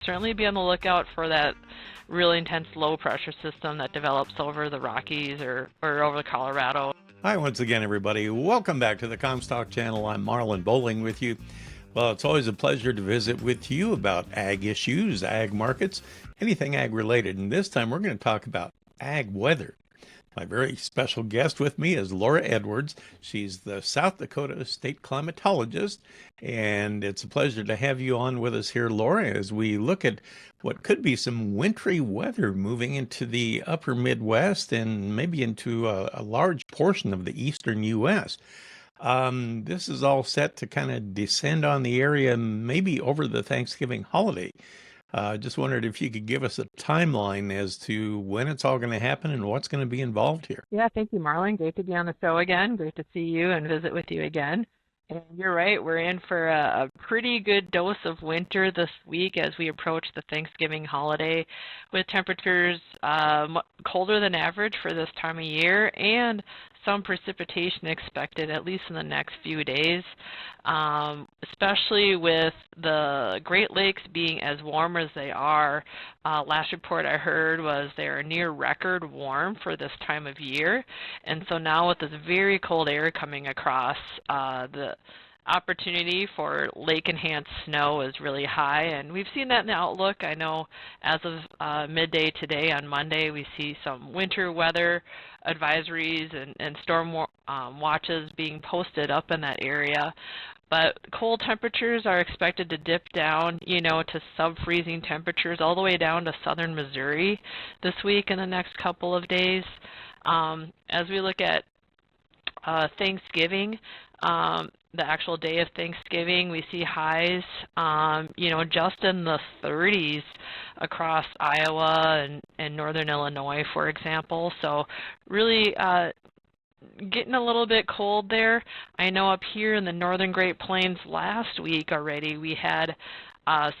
certainly be on the lookout for that really intense low pressure system that develops over the Rockies or over Colorado. Hi, once again, everybody. Welcome back to the Comstock channel. I'm Marlin Bohling with you. Well, it's always a pleasure to visit with you about ag issues, ag markets, anything ag related. And this time we're going to talk about ag weather. My very special guest with me is Laura Edwards. She's the South Dakota state climatologist, and it's a pleasure to have you on with us here, Laura, as we look at what could be some wintry weather moving into the upper Midwest and maybe into a large portion of the eastern U.S. This is all set to kind of descend on the area maybe over the Thanksgiving holiday. Just wondered if you could give us a timeline as to when it's all going to happen and what's going to be involved here. Yeah, thank you, Marlon. Great to be on the show again. Great to see you and visit with you again. And you're right, we're in for a pretty good dose of winter this week as we approach the Thanksgiving holiday, with temperatures colder than average for this time of year and some precipitation expected, at least in the next few days, especially with the Great Lakes being as warm as they are. Last report I heard was they are near record warm for this time of year. And so now with this very cold air coming across, the opportunity for lake-enhanced snow is really high, and we've seen that in the outlook. I know as of midday today on Monday, we see some winter weather advisories and storm watches being posted up in that area. But cold temperatures are expected to dip down, to sub-freezing temperatures all the way down to southern Missouri this week and the next couple of days. As we look at Thanksgiving, the actual day of Thanksgiving, we see highs, just in the 30s across Iowa and northern Illinois, for example. So really getting a little bit cold there. I know up here in the northern Great Plains last week already we had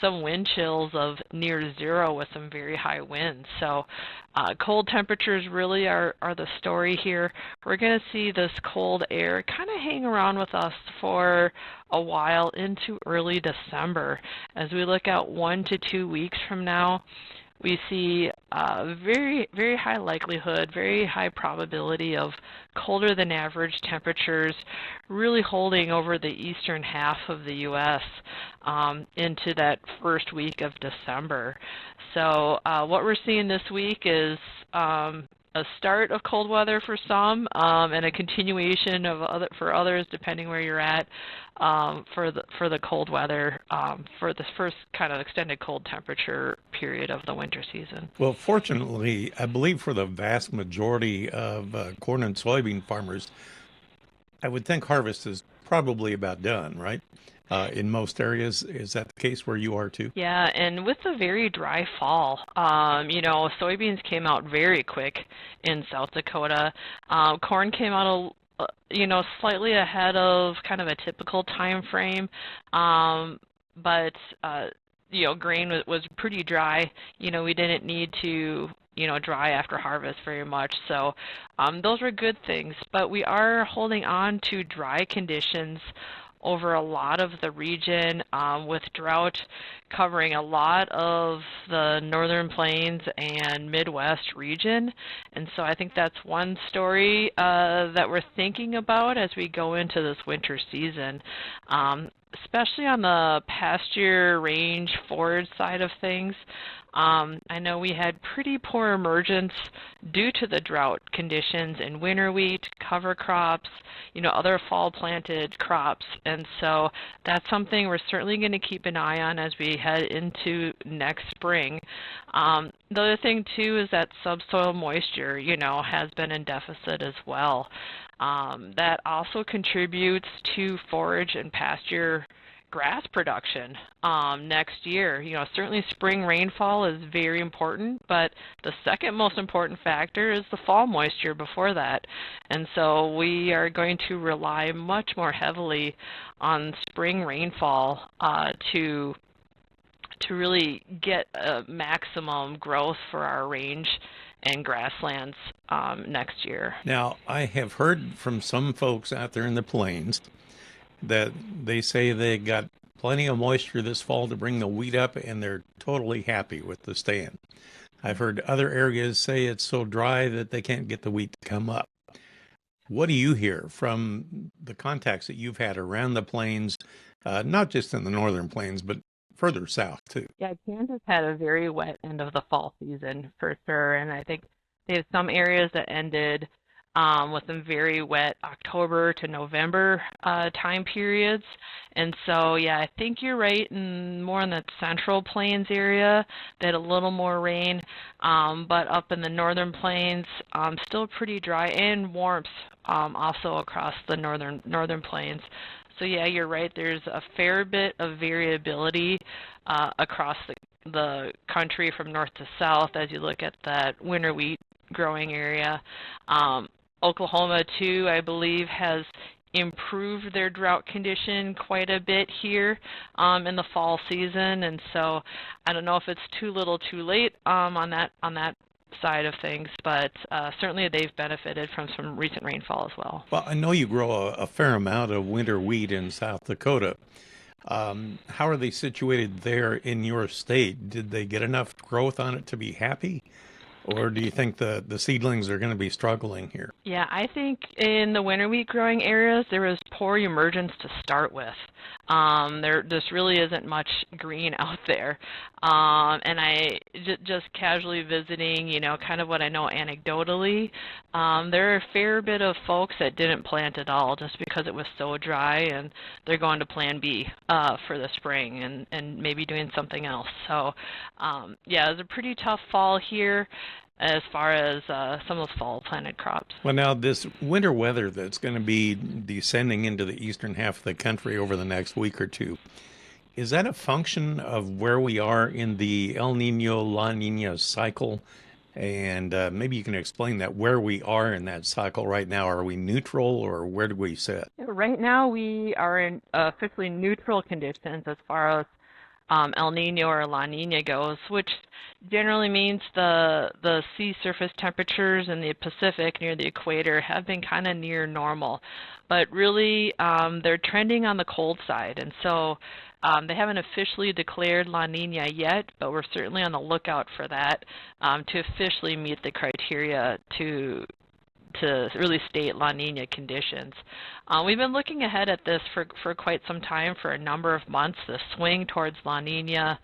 some wind chills of near zero with some very high winds. So cold temperatures really are the story here. We're going to see this cold air kind of hang around with us for a while into early December. As we look out 1 to 2 weeks from now, we see very, very high likelihood, very high probability of colder than average temperatures really holding over the eastern half of the U.S. Into that first week of December. So what we're seeing this week is a start of cold weather for some, and a continuation of for others, depending where you're at, for the cold weather for the first kind of extended cold temperature period of the winter season. Well, fortunately, I believe for the vast majority of corn and soybean farmers, I would think harvest is probably about done, right? In most areas. Is that the case where you are too? Yeah, and with a very dry fall, soybeans came out very quick in South Dakota. Corn came out slightly ahead of kind of a typical time frame, but grain was pretty dry. We didn't need to dry after harvest very much. So those were good things, but we are holding on to dry conditions over a lot of the region, with drought covering a lot of the northern plains and Midwest region. And so I think that's one story that we're thinking about as we go into this winter season, especially on the pasture range forage side of things. I know we had pretty poor emergence due to the drought conditions in winter wheat, cover crops, other fall planted crops. And so that's something we're certainly going to keep an eye on as we head into next spring. The other thing too is that subsoil moisture, has been in deficit as well. That also contributes to forage and pasture grass production next year. Certainly spring rainfall is very important, but the second most important factor is the fall moisture before that. And so we are going to rely much more heavily on spring rainfall to really get a maximum growth for our range and grasslands next year. Now, I have heard from some folks out there in the plains that they say they got plenty of moisture this fall to bring the wheat up, and they're totally happy with the stand. I've heard other areas say it's so dry that they can't get the wheat to come up. What do you hear from the contacts that you've had around the plains, not just in the northern plains, but further south too? Yeah, Kansas had a very wet end of the fall season for sure, and I think they have some areas that ended with some very wet October to November time periods. And so, yeah, I think you're right, in more in the central plains area, they had a little more rain, but up in the northern plains, still pretty dry, and warmth also across the northern plains. So yeah, you're right. There's a fair bit of variability across the country from north to south as you look at that winter wheat growing area. Oklahoma, too, I believe, has improved their drought condition quite a bit here in the fall season, and so I don't know if it's too little, too late on that side of things, but certainly they've benefited from some recent rainfall as well. Well, I know you grow a fair amount of winter wheat in South Dakota. How are they situated there in your state? Did they get enough growth on it to be happy? Or do you think the seedlings are going to be struggling here? Yeah, I think in the winter wheat growing areas, there was poor emergence to start with. There just really isn't much green out there. And just casually visiting, kind of what I know anecdotally, there are a fair bit of folks that didn't plant at all just because it was so dry, and they're going to plan B for the spring and maybe doing something else. So, yeah, it was a pretty tough fall here as far as some of those fall planted crops. Well, now this winter weather that's going to be descending into the eastern half of the country over the next week or two, is that a function of where we are in the El Niño La Niña cycle? And maybe you can explain that, where we are in that cycle right now. Are we neutral, or where do we sit? Right now we are in officially neutral conditions as far as El Niño or La Niña goes, which generally means the sea surface temperatures in the Pacific near the equator have been kind of near normal. But really, they're trending on the cold side, and so they haven't officially declared La Niña yet, but we're certainly on the lookout for that to officially meet the criteria to really state La Niña conditions. We've been looking ahead at this for quite some time, for a number of months, the swing towards La Niña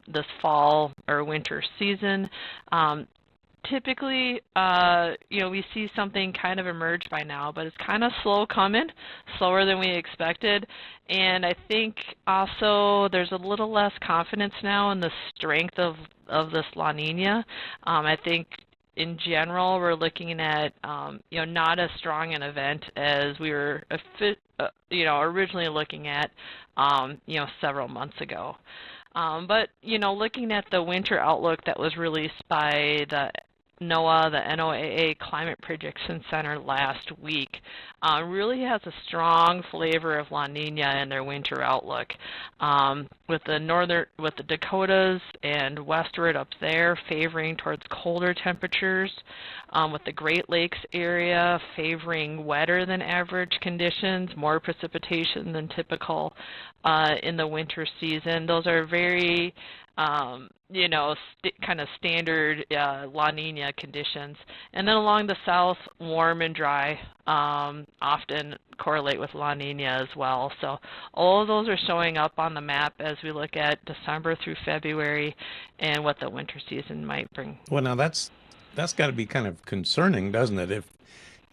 this fall or winter season. Typically, we see something kind of emerge by now, but it's kind of slow coming, slower than we expected. And I think also there's a little less confidence now in the strength of this La Niña. I think in general, we're looking at, not as strong an event as we were, originally looking at, several months ago. But, looking at the winter outlook that was released by the NOAA, the NOAA Climate Prediction Center last week, really has a strong flavor of La Niña in their winter outlook. With the Dakotas and westward up there favoring towards colder temperatures, with the Great Lakes area favoring wetter than average conditions, more precipitation than typical in the winter season. Those are very kind of standard La Niña conditions. And then along the south, warm and dry often correlate with La Niña as well. So all of those are showing up on the map as we look at December through February and what the winter season might bring. Well, now that's got to be kind of concerning, doesn't it?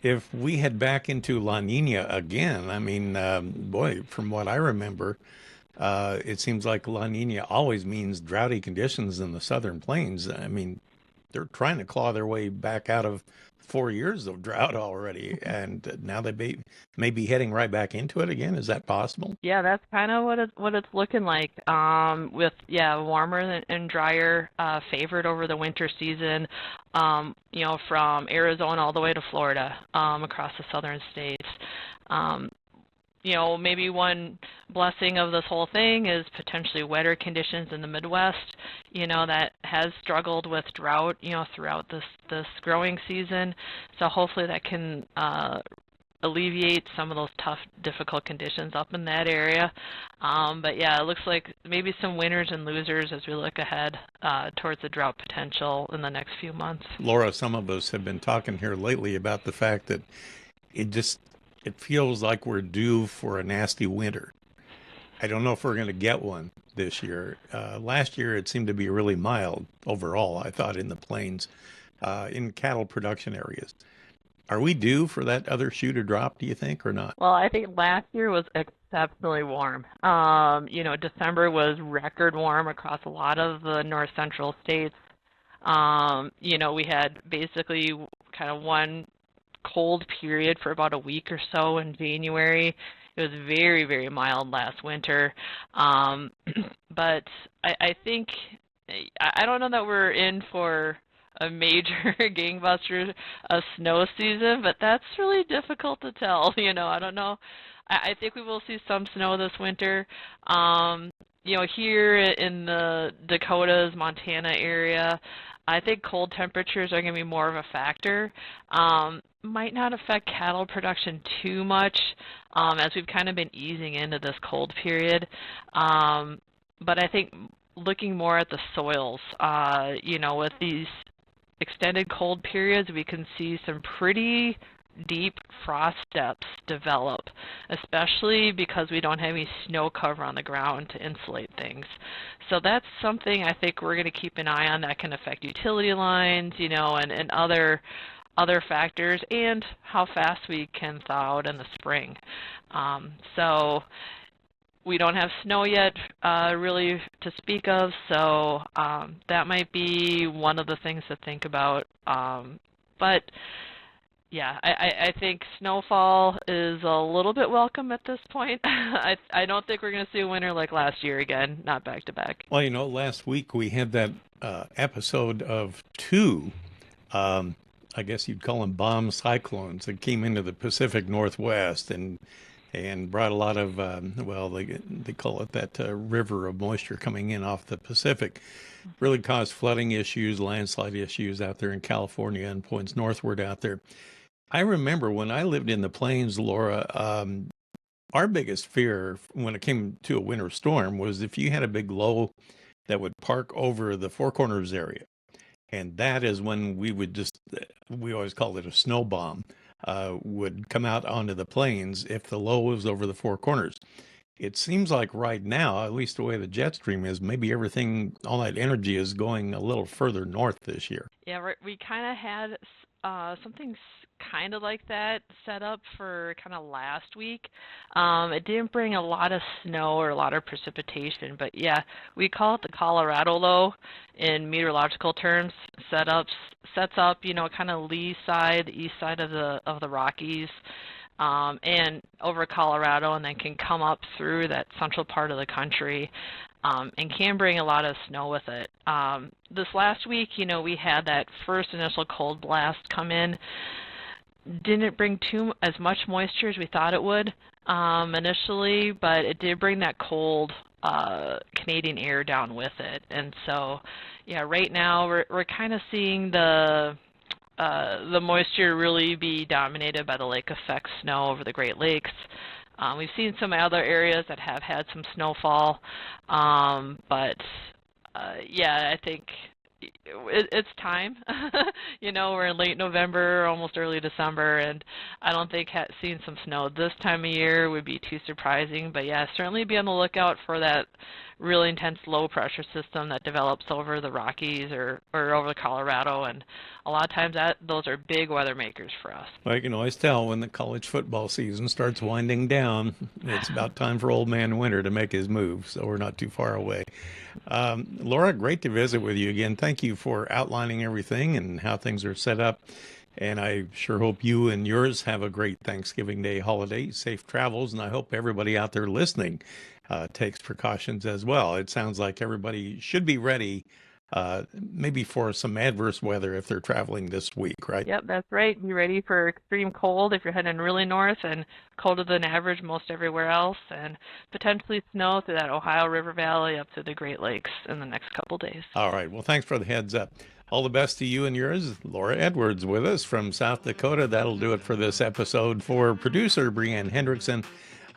If we head back into La Niña again, I mean, boy, from what I remember, it seems like La Niña always means droughty conditions in the southern plains. I mean, they're trying to claw their way back out of 4 years of drought already, and now they may be heading right back into it again. Is that possible? Yeah, that's kind of what it's looking like. With warmer and drier favored over the winter season. From Arizona all the way to Florida, across the southern states. Maybe one blessing of this whole thing is potentially wetter conditions in the Midwest, that has struggled with drought, throughout this growing season. So hopefully that can alleviate some of those tough, difficult conditions up in that area. But yeah, it looks like maybe some winners and losers as we look ahead towards the drought potential in the next few months. Laura, some of us have been talking here lately about the fact that it feels like we're due for a nasty winter. I don't know if we're going to get one this year. Last year, it seemed to be really mild overall, I thought, in the plains, in cattle production areas. Are we due for that other shoe to drop, do you think, or not? Well, I think last year was exceptionally warm. December was record warm across a lot of the north central states. We had basically kind of one cold period for about a week or so in January. It was very, very mild last winter. But I think, I don't know that we're in for a major gangbuster snow season, but that's really difficult to tell. I don't know. I think we will see some snow this winter. Here in the Dakotas, Montana area, I think cold temperatures are going to be more of a factor. Might not affect cattle production too much as we've kind of been easing into this cold period. But I think looking more at the soils, with these extended cold periods, we can see some pretty deep frost steps develop, especially because we don't have any snow cover on the ground to insulate things. So that's something I think we're going to keep an eye on that can affect utility lines, and other factors, and how fast we can thaw out in the spring. So we don't have snow yet really to speak of, so that might be one of the things to think about. But yeah, I think snowfall is a little bit welcome at this point. I don't think we're going to see a winter like last year again, not back to back. Well, last week we had that episode of two, I guess you'd call them bomb cyclones that came into the Pacific Northwest and brought a lot of, they call it that river of moisture coming in off the Pacific. Really caused flooding issues, landslide issues out there in California and points northward out there. I remember when I lived in the plains, Laura, our biggest fear when it came to a winter storm was if you had a big low that would park over the Four Corners area. And that is when we always called it a snow bomb, would come out onto the plains if the low was over the Four Corners. It seems like right now, at least the way the jet stream is, maybe all that energy is going a little further north this year. Yeah, we kind of had something kind of like that set up for kind of last week. It didn't bring a lot of snow or a lot of precipitation, but yeah, we call it the Colorado low in meteorological terms. Sets up, kind of lee side, the east side of the Rockies, and over Colorado, and then can come up through that central part of the country. And can bring a lot of snow with it. This last week, we had that first initial cold blast come in. Didn't bring as much moisture as we thought it would initially, but it did bring that cold Canadian air down with it. And so, yeah, right now we're kind of seeing the moisture really be dominated by the lake effect snow over the Great Lakes. We've seen some other areas that have had some snowfall, but yeah, I think it's time. We're in late November, almost early December, and I don't think seeing some snow this time of year would be too surprising. But yeah, certainly be on the lookout for that really intense low pressure system that develops over the Rockies or over Colorado, and a lot of times those are big weather makers for us. Well, you can always tell when the college football season starts winding down, it's about time for old man winter to make his move, so we're not too far away. Laura, great to visit with you again. Thank you for outlining everything and how things are set up. And I sure hope you and yours have a great Thanksgiving Day holiday, safe travels, and I hope everybody out there listening takes precautions as well. It sounds like everybody should be ready maybe for some adverse weather if they're traveling this week, right? Yep, that's right. Be ready for extreme cold if you're heading really north, and colder than average most everywhere else, and potentially snow through that Ohio River Valley up to the Great Lakes in the next couple days. All right. Well, thanks for the heads up. All the best to you and yours. Laura Edwards with us from South Dakota. That'll do it for this episode. For producer Brianne Hendrickson,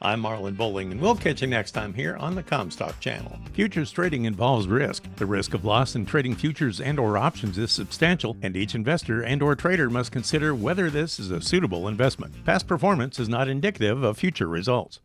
I'm Marlin Bohling, and we'll catch you next time here on the Comstock Channel. Futures trading involves risk. The risk of loss in trading futures and or options is substantial, and each investor and or trader must consider whether this is a suitable investment. Past performance is not indicative of future results.